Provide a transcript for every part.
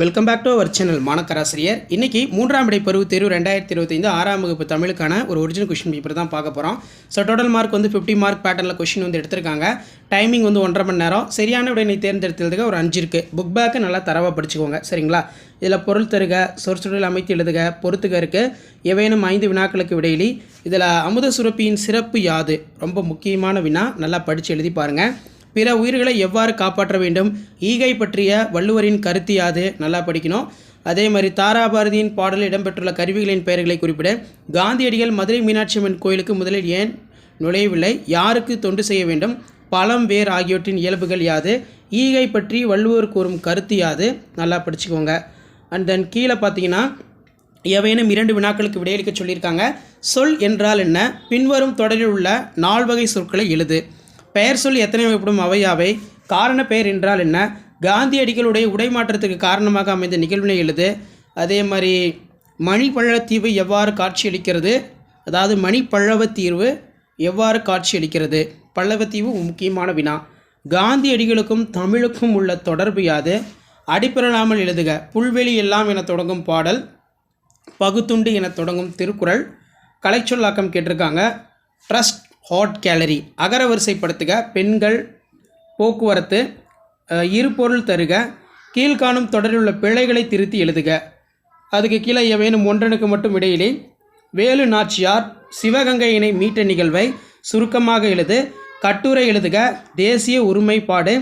Welcome back to our channel மாணக்கராசிரியர். இன்றைக்கி மூன்றாம் இடை பருவ தேர்வு 2025 ஆறாம் வகுப்பு தமிழுக்கான ஒரு ஒரிஜினல் கொஷின் பேப்பர் தான் பார்க்க போகிறோம். ஸோ டோட்டல் மார்க் 50 மார்க் பேட்டர்னில் கொஷின் எடுத்திருக்காங்க. டைமிங் 1.5 மணி நேரம். சரியான விடையினை தேர்ந்தெடுத்ததுக்கு ஒரு 5 இருக்குது. புக் பேக்கை நல்லா தரவாக படிச்சுக்கோங்க, சரிங்களா? இதில் பொருள் தருக, சொற்சொடரில் அமைத்து எழுதுக, பொறுத்துக இருக்குது. எவையேனும் 5 வினாக்களுக்கு விடையிலி. இதில் அமுத சுரப்பியின் சிறப்பு யாது? ரொம்ப முக்கியமான வினா, நல்லா படித்து எழுதி பாருங்கள். பிற உயிர்களை எவ்வாறு காப்பாற்ற வேண்டும்? ஈகை பற்றிய வள்ளுவரின் கருத்து யாது? நல்லா படிக்கணும். அதே மாதிரி தாராபாரதியின் பாடலில் இடம்பெற்றுள்ள கருவிகளின் பெயர்களை குறிப்பிட. காந்தியடிகள் மதுரை மீனாட்சி அம்மன் கோயிலுக்கு முதலில் ஏன் நுழையவில்லை? யாருக்கு தொண்டு செய்ய வேண்டும்? பழம் வேர் ஆகியவற்றின் இயல்புகள் யாது? ஈகை பற்றி வள்ளுவர் கூறும் கருத்து யாது? நல்லா படிச்சுக்கோங்க. அண்ட் தென் கீழே பார்த்தீங்கன்னா எவையேனும் 2 வினாக்களுக்கு விடையளிக்க சொல்லியிருக்காங்க. சொல் என்றால் என்ன? பின்வரும் தொடரில் உள்ள 4 வகை சொற்களை எழுது. பெயர் சொல் எத்தனை வகைப்படும்? அவையாவை. காரண பெயர் என்றால் என்ன? காந்தியடிகளுடைய உடைமாற்றத்துக்கு காரணமாக அமைந்த நிகழ்வினை எழுது. அதே மாதிரி மணிப்பள்ளத்தீவு எவ்வாறு காட்சியளிக்கிறது? அதாவது மணிப்பள்ளவத்தீவு எவ்வாறு காட்சியளிக்கிறது? பல்லவத்தீவு முக்கியமான வினா. காந்தியடிகளுக்கும் தமிழுக்கும் உள்ள தொடர்பு யாது? அடிப்பிறலாமல் எழுதுக. புல்வெளி எல்லாம் என தொடங்கும் பாடல், பகுத்துண்டு என தொடங்கும் திருக்குறள். கலைச்சொல்லாக்கம் கேட்டிருக்காங்க. ட்ரஸ்ட் ஹாட் கேலரி. அகரவரிசைப்படுத்துக. பெண்கள், போக்குவரத்து, இருபொருள் தருக. கீழ்காணும் தொடரில் உள்ள பிழைகளை திருத்தி எழுதுக. அதுக்கு கீழே எவையேனும் ஒன்றனுக்கு மட்டும் இடையிலே. வேலு நாச்சியார் சிவகங்கையினை மீட்ட நிகழ்வை சுருக்கமாக எழுது. கட்டுரை எழுதுக. தேசிய ஒருமைப்பாடு.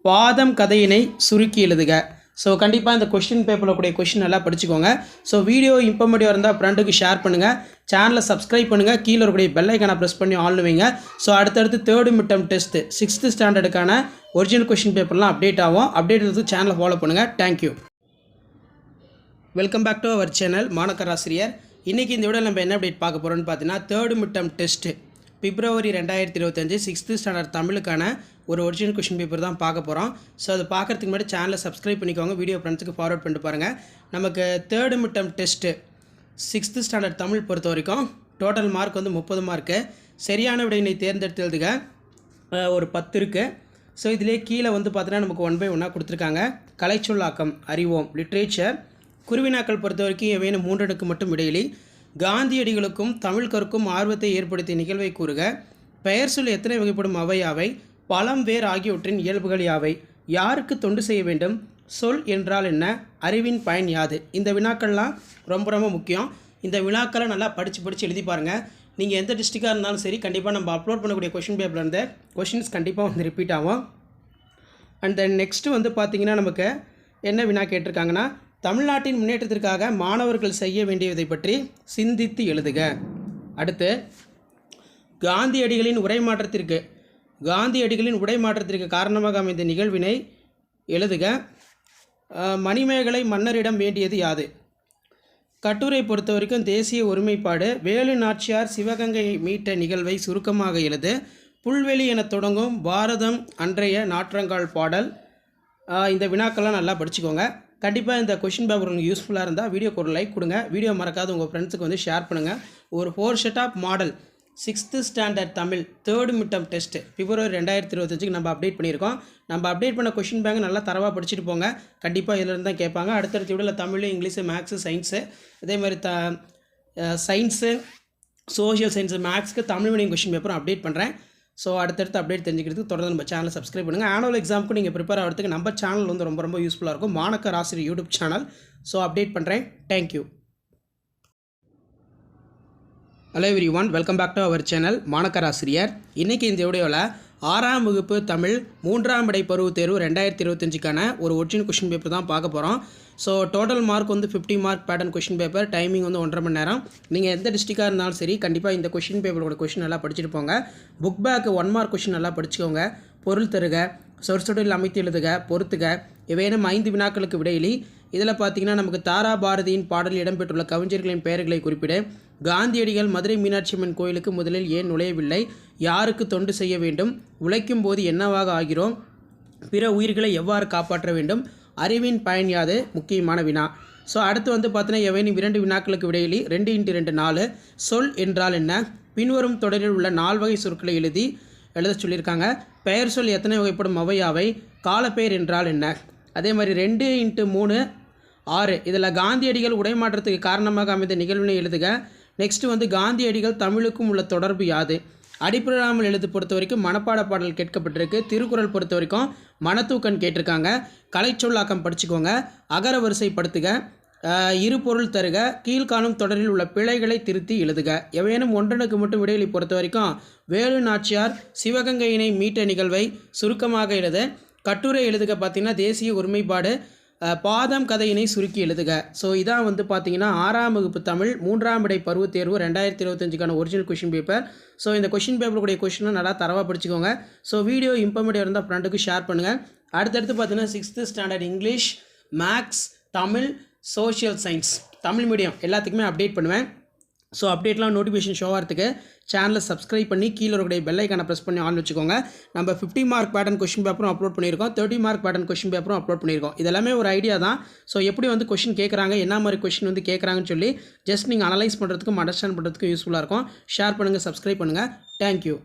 பாதம் கதையினை சுருக்கி எழுதுக. ஸோ கண்டிப்பாக இந்த கொஷின் பேப்பரில் கூடிய கொஷின் நல்லா படிச்சுக்கோங்க. ஸோ வீடியோ இன்ஃபர்மேட்டிவாக இருந்தால் ஃப்ரெண்டுக்கு ஷேர் பண்ணுங்கள். சேனலை சப்ஸ்கிரைப் பண்ணுங்கள். கீழே இருக்கக்கூடிய பெல் ஐக்கானை ப்ரெஸ் பண்ணி ஆன் வைங்க. ஸோ அடுத்தடுத்து 3rd மிட்டம் டெஸ்ட்டு 6th ஸ்டாண்டர்டுக்கான ஒரிஜினல் கொஷின் பேப்பர்லாம் அப்டேட் ஆகும். அப்டேட் எடுத்து சேனலை ஃபாலோ பண்ணுங்கள். Thank you. Welcome back to our channel மாணக்கராசிரியர். இன்றைக்கி இந்த வீடியோவில் நம்ம என்ன அப்டேட் பார்க்க போகிறோம்னு பார்த்தீங்கன்னா 3rd midterm test February 2025 6th standard தமிழுக்கான ஒரு ஒரிஜினல் கொஷின் பேப்பர் தான் பார்க்க போகிறோம். ஸோ அது பார்க்குறதுக்கு முன்னாடி சேனலை சப்ஸ்கிரைப் பண்ணிக்கோங்க. வீடியோ ஃப்ரெண்ட்ஸுக்கு ஃபார்வர்ட் பண்ணிட்டு பாருங்கள். நமக்கு 3rd midterm test 6th standard Tamil பொறுத்த வரைக்கும் டோட்டல் மார்க் 30 மார்க்கு. சரியான விடையினை தேர்ந்தெடுத்து எழுதுக. ஒரு 10 இருக்குது. ஸோ இதிலே கீழே பார்த்தீங்கன்னா நமக்கு 1 by 1 கொடுத்துருக்காங்க. கலைச்சொல்லாக்கம், அறிவோம், லிட்ரேச்சர். குருவினாக்கள் பொறுத்த வரைக்கும் எவையேனும் 3 மட்டும் இடையிலி. காந்தியடிகளுக்கும் தமிழ்கருக்கும் ஆர்வத்தை ஏற்படுத்திய நிகழ்வை கூறுக. பெயர் சொல் எத்தனை வகைப்படும்? அவையாவை. பழம் வேர் ஆகியவற்றின் இயல்புகள் யாவை? யாருக்கு தொண்டு செய்ய வேண்டும்? சொல் என்றால் என்ன? அறிவின் பயன் யாது? இந்த வினாக்கள்லாம் ரொம்ப முக்கியம். இந்த வினாக்களை நல்லா படித்து எழுதி பாருங்கள். நீங்கள் எந்த டிஸ்ட்ரிக்டாக இருந்தாலும் சரி, கண்டிப்பாக நம்ம அப்லோட் பண்ணக்கூடிய கொஷின் பேப்பரில் இருந்த கொஷின்ஸ் கண்டிப்பாக ரிப்பீட் ஆகும். அண்ட் தென் நெக்ஸ்ட்டு பார்த்தீங்கன்னா நமக்கு என்ன வினா கேட்டிருக்காங்கன்னா, தமிழ்நாட்டின் முன்னேற்றத்திற்காக மாணவர்கள் செய்ய வேண்டியதை பற்றி சிந்தித்து எழுதுக. அடுத்து காந்தியடிகளின் உடைமாற்றத்திற்கு காரணமாக அமைந்த நிகழ்வினை எழுதுக. மணிமேகலை மன்னரிடம் வேண்டியது யாது? கட்டுரை பொறுத்த வரைக்கும் தேசிய ஒருமைப்பாடு. வேலு நாச்சியார் சிவகங்கையை மீட்ட நிகழ்வை சுருக்கமாக எழுது. புல்வெளி என தொடங்கும் பாரதம் அன்றைய நாற்றங்கால் பாடல். இந்த வினாக்கெல்லாம் நல்லா படிச்சுக்கோங்க. கண்டிப்பாக இந்த கொஷின் பேப்பர் உங்களுக்கு யூஸ்ஃபுல்லாக இருந்தால் வீடியோக்கு ஒரு லைக் கொடுங்க. வீடியோ மறக்காத உங்கள் ஃப்ரெண்ட்ஸுக்கு ஷேர் பண்ணுங்கள். ஒரு 4 set of model 6th standard Tamil 3rd midterm test February 2025 நம்ம அப்டேட் பண்ணியிருக்கோம். நம்ம அப்டேட் பண்ண கொஷின் பேங்க் நல்லா தரவாக படிச்சுட்டு போங்க. கண்டிப்பாக இதில் தான் கேட்பாங்க. அடுத்தடுத்த வீடியோவில் தமிழ், இங்கிலீஷு, மேக்ஸு, சயின்ஸு, அதே மாதிரி சயின்ஸு, சோஷியல் சயின்ஸு, மேக்ஸுக்கு தமிழ் மீடியம் கொஷின் பேப்பரும் அப்டேட் பண்ணுறேன். ஸோ அடுத்தடுத்து அப்டேட் தெரிஞ்சுக்கிறதுக்கு தொடர்ந்து நம்ம சேனலை சப்ஸ்கிரைப் பண்ணுங்கள். ஆனுவல் எக்ஸாமுக்கு நீங்கள் ப்ரிப்பேர் ஆகிறதுக்கு நம்ம சேனல் ரொம்ப யூஸ்ஃபுல்லாக இருக்கும். மாணக்கராசிரியர் யூடியூப் சேனல். ஸோ அப்டேட் பண்ணுறேன். Thank you. Hello everyone, welcome back to our channel மாணக்கராசிரியர். இன்றைக்கி இந்த வீடியோவில் 6ஆம் வகுப்பு தமிழ் 3ஆம் இடை பருவ தேர்வு 2025க்கான ஒரு ஒரிஜினல் கொஷின் பேப்பர் தான் பார்க்க போகிறோம். So total mark 50 mark pattern question paper. Timing 1.5 மணி நேரம். நீங்கள் எந்த டிஸ்ட்ரிக்டாக இருந்தாலும் சரி, கண்டிப்பாக இந்த கொஷின் பேப்பரோட கொஷின் நல்லா படிச்சுட்டு போங்க. புக் பேக் 1 மார்க் கொஷின் நல்லா படிச்சுக்கோங்க. பொருள் தருக, சொற்சொடரில் அமைத்து எழுதுக, பொறுத்துக. இவையேனும் 5 வினாக்களுக்கு விடையிலி. இதில் பார்த்தீங்கன்னா நமக்கு தாராபாரதியின் பாடலில் இடம்பெற்றுள்ள கவிஞர்களின் பெயர்களை குறிப்பிட. காந்தியடிகள் மதுரை மீனாட்சி அம்மன் கோயிலுக்கு முதலில் ஏன் நுழையவில்லை? யாருக்கு தொண்டு செய்ய வேண்டும்? உழைக்கும் போது என்னவாக ஆகிறோம்? பிற உயிர்களை எவ்வாறு காப்பாற்ற வேண்டும்? அறிவின் பயன் யாது? முக்கியமான வினா. ஸோ அடுத்து பார்த்தீங்கன்னா எவையேனும் 2 வினாக்களுக்கு விடையிலி. 2 × 2 4. சொல் என்றால் என்ன? பின்வரும் தொடரில் உள்ள 4 வகை சொற்களை எழுத சொல்லியிருக்காங்க. பெயர் சொல் எத்தனை வகைப்படும்? அவையாவை. காலப்பெயர் என்றால் என்ன? அதே மாதிரி 2 × 3 6 இதில் காந்தியடிகள் உடைமாற்றத்துக்கு காரணமாக அமைந்த நிகழ்வினை எழுதுக. நெக்ஸ்ட் வந்து காந்தியடிகள் தமிழுக்கும் உள்ள தொடர்பு யாது? அடிப்படாமல் எழுது பொறுத்த வரைக்கும் மனப்பாட பாடல் கேட்கப்பட்டிருக்கு. திருக்குறள் பொறுத்த வரைக்கும் மனத்தூக்கன் கேட்டிருக்காங்க. கலைச்சொல்லாக்கம் படிச்சுக்கோங்க. அகர வரிசைப்படுத்துக. இரு பொருள் தருக. கீழ்காணும் தொடரில் உள்ள பிழைகளை திருத்தி எழுதுக. எவையேனும் ஒன்றனுக்கு மட்டும் விடையளி பொறுத்த வரைக்கும் வேலு நாச்சியார் சிவகங்கையினை மீட்ட நிகழ்வை சுருக்கமாக எழுத. கட்டுரை எழுதுக பார்த்தீங்கன்னா தேசிய ஒருமைப்பாடு. பாதம் கதையினை சுருக்கி எழுதுக. ஸோ இதான் வந்து பார்த்தீங்கன்னா 6ஆம் வகுப்பு தமிழ் 3ஆம் விடை பருவத் தேர்வு 2025க்கான ஒரிஜினல் கொஷின் பேப்பர். ஸோ இந்த கொஷின் பேப்பருடைய கொஷினை நல்லா தரவாக படிச்சுக்கோங்க. ஸோ வீடியோ இம்பார்ட்டண்ட்டாக இருந்தால் ஃப்ரெண்டுக்கு ஷேர் பண்ணுங்கள். அடுத்தடுத்து பார்த்தீங்கன்னா 6th standard English, maths, Tamil, social science, Tamil medium எல்லாத்துக்குமே அப்டேட் பண்ணுவேன். ஸோ அப்டேட்லாம் நோட்டிஃபிகேஷன் ஷோ ஆகிறதுக்கு சேனலை சப்ஸ்கிரைப் பண்ணி கீழே இருக்கக்கூடிய பெல் ஐக்கானை ப்ரெஸ் பண்ணி ஆன் வச்சுக்கோங்க. நம்ம 50 மார்க் பேட்டர்ன் கொஷின் பேப்பரும் அப்லோட் பண்ணியிருக்கோம். 30 மார்க் பேட்டர்ன் கொஷின் பேப்பரும் அப்லோட் பண்ணியிருக்கோம். இதெல்லாமே ஒரு ஐடியா தான். ஸோ எப்படி வந்து கொஷின் கேட்குறாங்க, என்ன மாதிரி கொஷின் வந்து கேட்குறாங்கன்னு சொல்லி ஜஸ்ட் நீங்கள் அனலைஸ் பண்ணுறதுக்கும் அண்டர்ஸ்டாண்ட் பண்ணுறதுக்கும் யூஸ்ஃபுல்லாக இருக்கும். ஷேர் பண்ணுங்கள், சப்ஸ்கிரைப் பண்ணுங்கள். Thank you.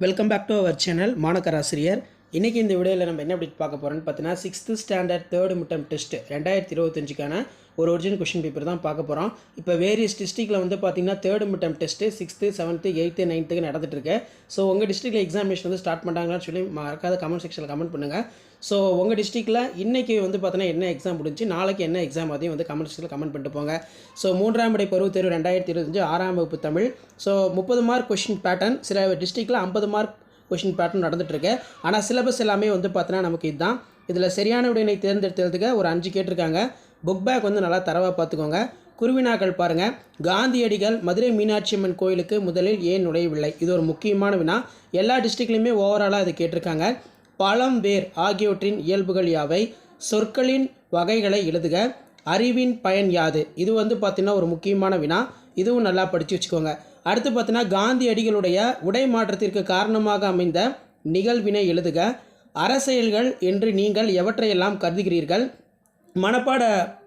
Welcome back to our channel மாணக்கராசிரியர். இன்றைக்கி இந்த வீடியோவில் நம்ம என்ன அப்டேட் பார்க்க போகிறோன்னு பார்த்தீங்கன்னா 6th standard 3rd midterm test 2025க்கான ஒரு ஒரிஜினல் கொஷின் பேப்பர் தான் பார்க்க போகிறோம். இப்போ வேரியஸ் டிஸ்ட்ரிக்டில் வந்து பார்த்திங்கன்னா 3rd midterm test 6th 7th 8th 9th நடந்துகிட்ருக்கு. ஸோ உங்கள் டிஸ்ட்ரிக்டில் எக்ஸாமினேஷன் வந்து ஸ்டார்ட் பண்ணுறாங்கன்னு சொல்லி மறக்காத கமெண்ட் செக்ஷனில் கமெண்ட் பண்ணுங்கள். ஸோ உங்கள் டிஸ்ட்ரிக்டில் இன்றைக்கி வந்து பார்த்தீங்கன்னா என்ன எக்ஸாம் முடிஞ்சு நாளைக்கு என்ன எக்ஸாம் அதையும் வந்து கமெண்ட் செக்ஷனில் கமெண்ட் பண்ணிட்டு போங்க. ஸோ 3ஆம் விடை பருவத் தேர்வு 2025 6ஆம் வகுப்பு Tamil. So 30 mark question pattern, சில டிஸ்ட்ரிக்டில் 50 மார்க் கொஷின் பேட்டர்ன் நடந்துகிட்ருக்கு. ஆனால் சிலபஸ் எல்லாமே வந்து பார்த்தீங்கன்னா நமக்கு இதுதான். இதில் சரியான விடையினை தேர்ந்தெடுத்ததுக்கு ஒரு 5 கேட்டிருக்காங்க. புக் பேக் வந்து நல்லா தரவாக பார்த்துக்கோங்க. குருவினாக்கள் பாருங்கள். காந்தியடிகள் மதுரை மீனாட்சி அம்மன் கோயிலுக்கு முதலில் ஏன் நுழையவில்லை? இது ஒரு முக்கியமான வினா. எல்லா டிஸ்ட்ரிக்ட்லையுமே ஓவராலாக அது கேட்டிருக்காங்க. பழம், வேர் ஆகியவற்றின் இயல்புகள் யாவை? சொற்களின் வகைகளை எழுதுக. அறிவின் பயன் யாது? இது வந்து பார்த்திங்கன்னா ஒரு முக்கியமான வினா. இதுவும் நல்லா படித்து வச்சுக்கோங்க. அடுத்து பார்த்தீங்கன்னா காந்தியடிகளுடைய உடை மாற்றத்திற்கு காரணமாக அமைந்த நிகழ்வினை எழுதுக. அரசியல்கள் என்று நீங்கள் எவற்றையெல்லாம் கருதுகிறீர்கள்? மனப்பாட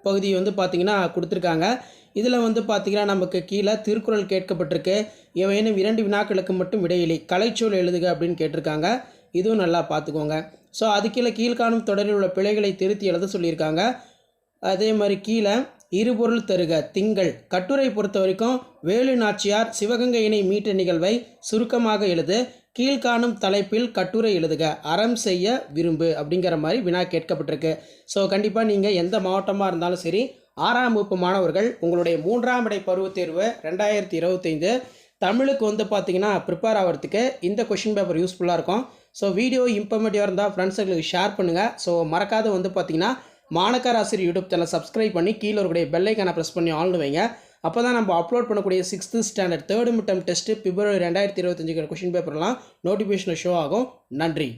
பகுதி வந்து பார்த்திங்கன்னா கொடுத்துருக்காங்க. இதில் வந்து பார்த்திங்கன்னா நமக்கு கீழே திருக்குறள் கேட்கப்பட்டிருக்கு. எவையேனும் 2 வினாக்களுக்கு மட்டும் விடையில்லை. கலைச்சொல் எழுதுக அப்படின்னு கேட்டிருக்காங்க. இதுவும் நல்லா பார்த்துக்கோங்க. ஸோ அது கீழ்காணும் தொடரில் உள்ள பிழைகளை திருத்தி எழுத சொல்லியிருக்காங்க. அதே மாதிரி கீழே இருபொருள் தருக. திங்கள். கட்டுரை பொறுத்த வரைக்கும் வேலு நாச்சியார் சிவகங்கையினை மீட்ட நிகழ்வை சுருக்கமாக எழுது. கீழ்காணும் தலைப்பில் கட்டுரை எழுதுக. அறம் செய்ய விரும்பு அப்படிங்கிற மாதிரி வினா கேட்கப்பட்டிருக்கு. ஸோ கண்டிப்பாக நீங்கள் எந்த மாவட்டமாக இருந்தாலும் சரி 6ஆம் வகுப்பு மாணவர்கள் உங்களுடைய 3ஆம் விடை பருவத் தேர்வு 2025 தமிழுக்கு வந்து பார்த்தீங்கன்னா ப்ரிப்பேர் ஆகிறதுக்கு இந்த கொஷின் பேப்பர் யூஸ்ஃபுல்லாக இருக்கும். ஸோ வீடியோ இன்ஃபர்மேட்டிவாக இருந்தால் ஃப்ரெண்ட்ஸுங்களுக்கு ஷேர் பண்ணுங்கள். ஸோ மறக்காத வந்து பார்த்திங்கன்னா மாணக்கராசிரியர் யூடியூப் சேனல் சப்ஸ்கிரைப் பண்ணி கீழே இருக்கக்கூடிய பெல் ஐக்கானை ப்ரெஸ் பண்ணி ஆன் வைங்க. அப்போ தான் நம்ம அப்லோட் பண்ணக்கூடிய 6th standard 3rd midterm test February 2025 question பேப்பர்லாம் நோட்டிஃபிகேஷன் ஷோ ஆகும். நன்றி.